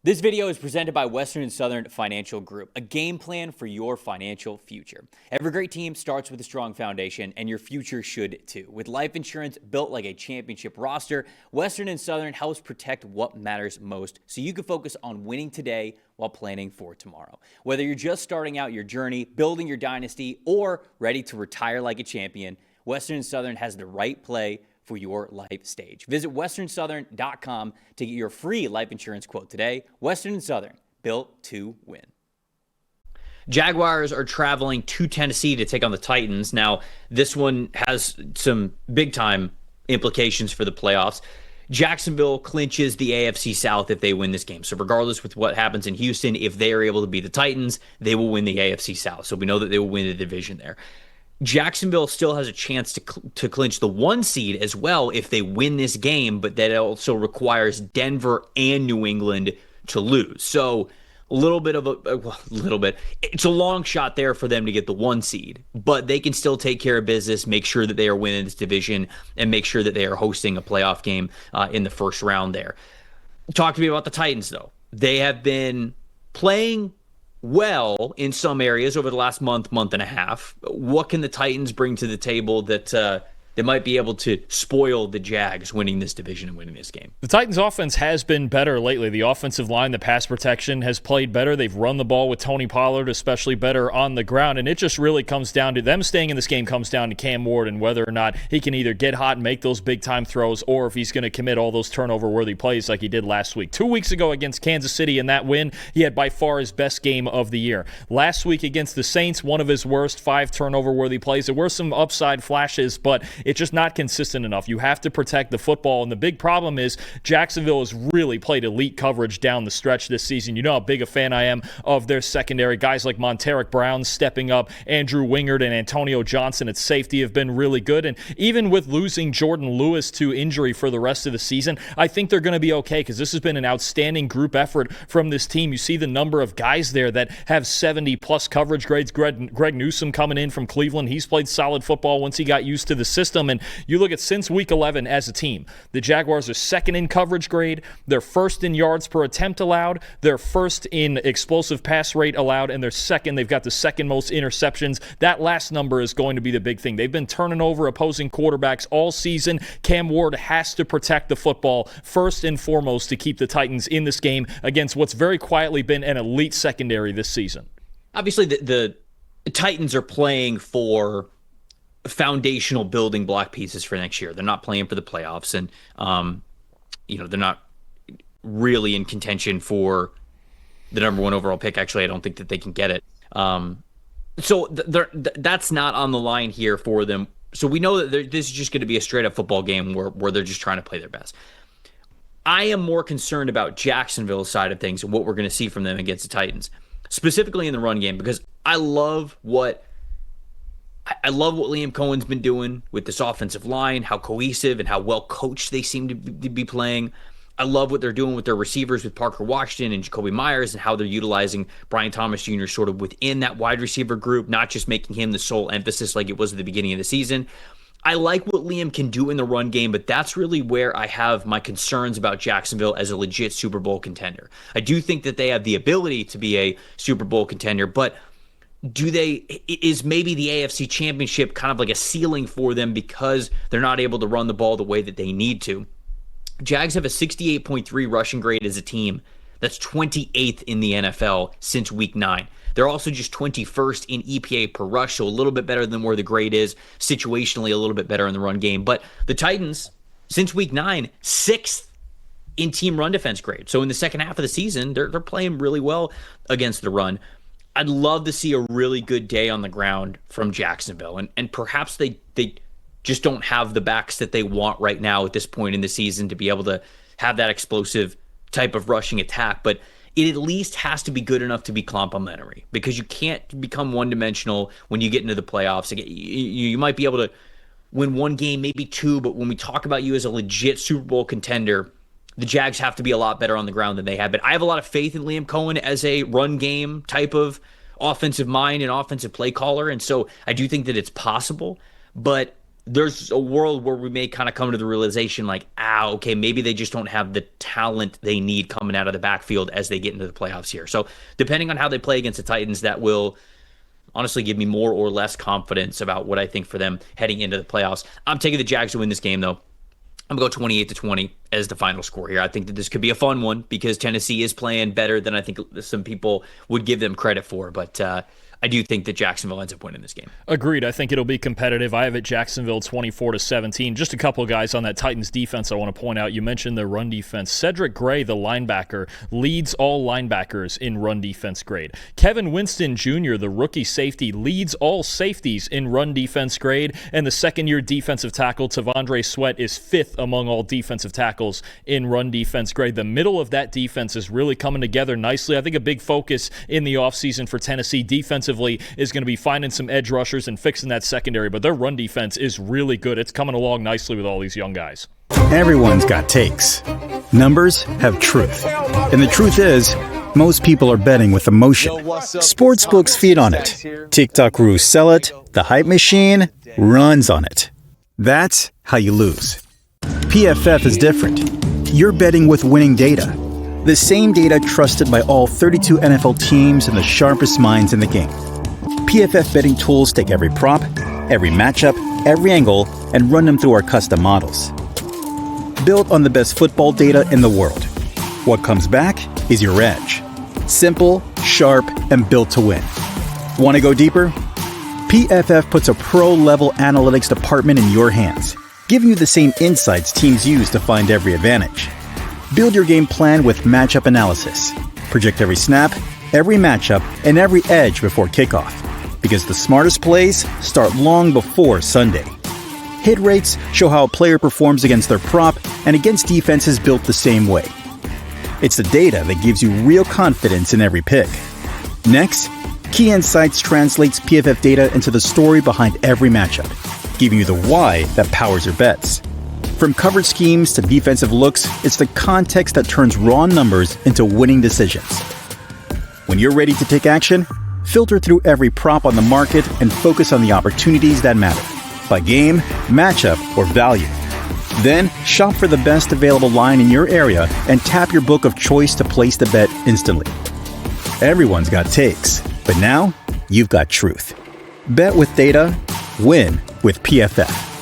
This video is presented by Western and Southern Financial Group, a game plan for your financial future. Every great team starts with a strong foundation, and your future should too. With life insurance built like a championship roster, Western and Southern helps protect what matters most so you can focus on winning today while planning for tomorrow. Whether you're just starting out your journey, building your dynasty, or ready to retire like a champion, Western and Southern has the right play for your life stage. Visit westernsouthern.com to get your free life insurance quote today. Western and Southern, built to win. Jaguars are traveling to Tennessee to take on the Titans. Now, this one has some big-time implications for the playoffs. Jacksonville clinches the AFC South if they win this game. So regardless with what happens in Houston, if they are able to beat the Titans, they will win the AFC South. So we know that they will win the division there. Jacksonville still has a chance to clinch the 1 seed as well if they win this game, but that also requires Denver and New England to lose. So it's a long shot there for them to get the 1 seed, but they can still take care of business, make sure that they are winning this division, and make sure that they are hosting a playoff game in the first round there. Talk to me about the Titans, though. They have been playing well in some areas over the last month and a half. What can the Titans bring to the table that they might be able to spoil the Jags winning this division and winning this game? The Titans' offense has been better lately. The offensive line, the pass protection has played better. They've run the ball with Tony Pollard, especially better on the ground, and it just really comes down to them staying in this game comes down to Cam Ward and whether or not he can either get hot and make those big-time throws or if he's going to commit all those turnover-worthy plays like he did last week. 2 weeks ago against Kansas City in that win, he had by far his best game of the year. Last week against the Saints, one of his worst, 5 turnover-worthy plays. There were some upside flashes, but it's just not consistent enough. You have to protect the football, and the big problem is Jacksonville has really played elite coverage down the stretch this season. You know how big a fan I am of their secondary. Guys like Monteric Brown stepping up, Andrew Wingard and Antonio Johnson at safety have been really good, and even with losing Jordan Lewis to injury for the rest of the season, I think they're going to be okay because this has been an outstanding group effort from this team. You see the number of guys there that have 70-plus coverage grades. Greg Newsome coming in from Cleveland. He's played solid football once he got used to the system, and you look at since week 11 as a team, the Jaguars are second in coverage grade, they're first in yards per attempt allowed, they're first in explosive pass rate allowed, and they're second. They've got the second most interceptions. That last number is going to be the big thing. They've been turning over opposing quarterbacks all season. Cam Ward has to protect the football first and foremost to keep the Titans in this game against what's very quietly been an elite secondary this season. Obviously, the Titans are playing for foundational building block pieces for next year. They're not playing for the playoffs, and they're not really in contention for the number 1 overall pick. Actually, I don't think that they can get it. So that's not on the line here for them. So we know that this is just going to be a straight up football game where they're just trying to play their best. I am more concerned about Jacksonville's side of things and what we're going to see from them against the Titans, specifically in the run game, because I love what Liam Cohen's been doing with this offensive line, how cohesive and how well coached they seem to be playing. I love what they're doing with their receivers with Parker Washington and Jacoby Myers and how they're utilizing Brian Thomas Jr. sort of within that wide receiver group, not just making him the sole emphasis like it was at the beginning of the season. I like what Liam can do in the run game, but that's really where I have my concerns about Jacksonville as a legit Super Bowl contender. I do think that they have the ability to be a Super Bowl contender, but is maybe the AFC Championship kind of like a ceiling for them because they're not able to run the ball the way that they need to? Jags have a 68.3 rushing grade as a team. That's 28th in the NFL since week 9. They're also just 21st in EPA per rush, so a little bit better than where the grade is, situationally a little bit better in the run game. But the Titans, since week 9, 6th in team run defense grade. So in the second half of the season, they're playing really well against the run. I'd love to see a really good day on the ground from Jacksonville. And perhaps they just don't have the backs that they want right now at this point in the season to be able to have that explosive type of rushing attack. But it at least has to be good enough to be complimentary, because you can't become one-dimensional when you get into the playoffs. You might be able to win 1 game, maybe 2, but when we talk about you as a legit Super Bowl contender, the Jags have to be a lot better on the ground than they have been. I have a lot of faith in Liam Cohen as a run game type of offensive mind and offensive play caller, and so I do think that it's possible. But there's a world where we may kind of come to the realization like, okay, maybe they just don't have the talent they need coming out of the backfield as they get into the playoffs here. So depending on how they play against the Titans, that will honestly give me more or less confidence about what I think for them heading into the playoffs. I'm taking the Jags to win this game, though. I'm going to go 28-20 as the final score here. I think that this could be a fun one because Tennessee is playing better than I think some people would give them credit for. But I do think that Jacksonville ends up winning this game. Agreed. I think it'll be competitive. I have it Jacksonville 24-17. Just a couple of guys on that Titans defense I want to point out. You mentioned their run defense. Cedric Gray, the linebacker, leads all linebackers in run defense grade. Kevin Winston Jr., the rookie safety, leads all safeties in run defense grade. And the second-year defensive tackle, Tavondre Sweat, is fifth among all defensive tackles in run defense grade. The middle of that defense is really coming together nicely. I think a big focus in the offseason for Tennessee defensively is going to be finding some edge rushers and fixing that secondary, but their run defense is really good. It's coming along nicely with all these young guys. Everyone's got takes. Numbers have truth. And the truth is, most people are betting with emotion. Sportsbooks feed on it. TikTok gurus sell it. The hype machine runs on it. That's how you lose. PFF is different. You're betting with winning data. The same data trusted by all 32 NFL teams and the sharpest minds in the game. PFF betting tools take every prop, every matchup, every angle, and run them through our custom models. Built on the best football data in the world. What comes back is your edge. Simple, sharp, and built to win. Want to go deeper? PFF puts a pro-level analytics department in your hands, giving you the same insights teams use to find every advantage. Build your game plan with matchup analysis. Project every snap, every matchup, and every edge before kickoff. Because the smartest plays start long before Sunday. Hit rates show how a player performs against their prop and against defenses built the same way. It's the data that gives you real confidence in every pick. Next, Key Insights translates PFF data into the story behind every matchup, giving you the why that powers your bets. From coverage schemes to defensive looks, it's the context that turns raw numbers into winning decisions. When you're ready to take action, filter through every prop on the market and focus on the opportunities that matter, by game, matchup, or value. Then, shop for the best available line in your area and tap your book of choice to place the bet instantly. Everyone's got takes, but now you've got truth. Bet with data, win with PFF.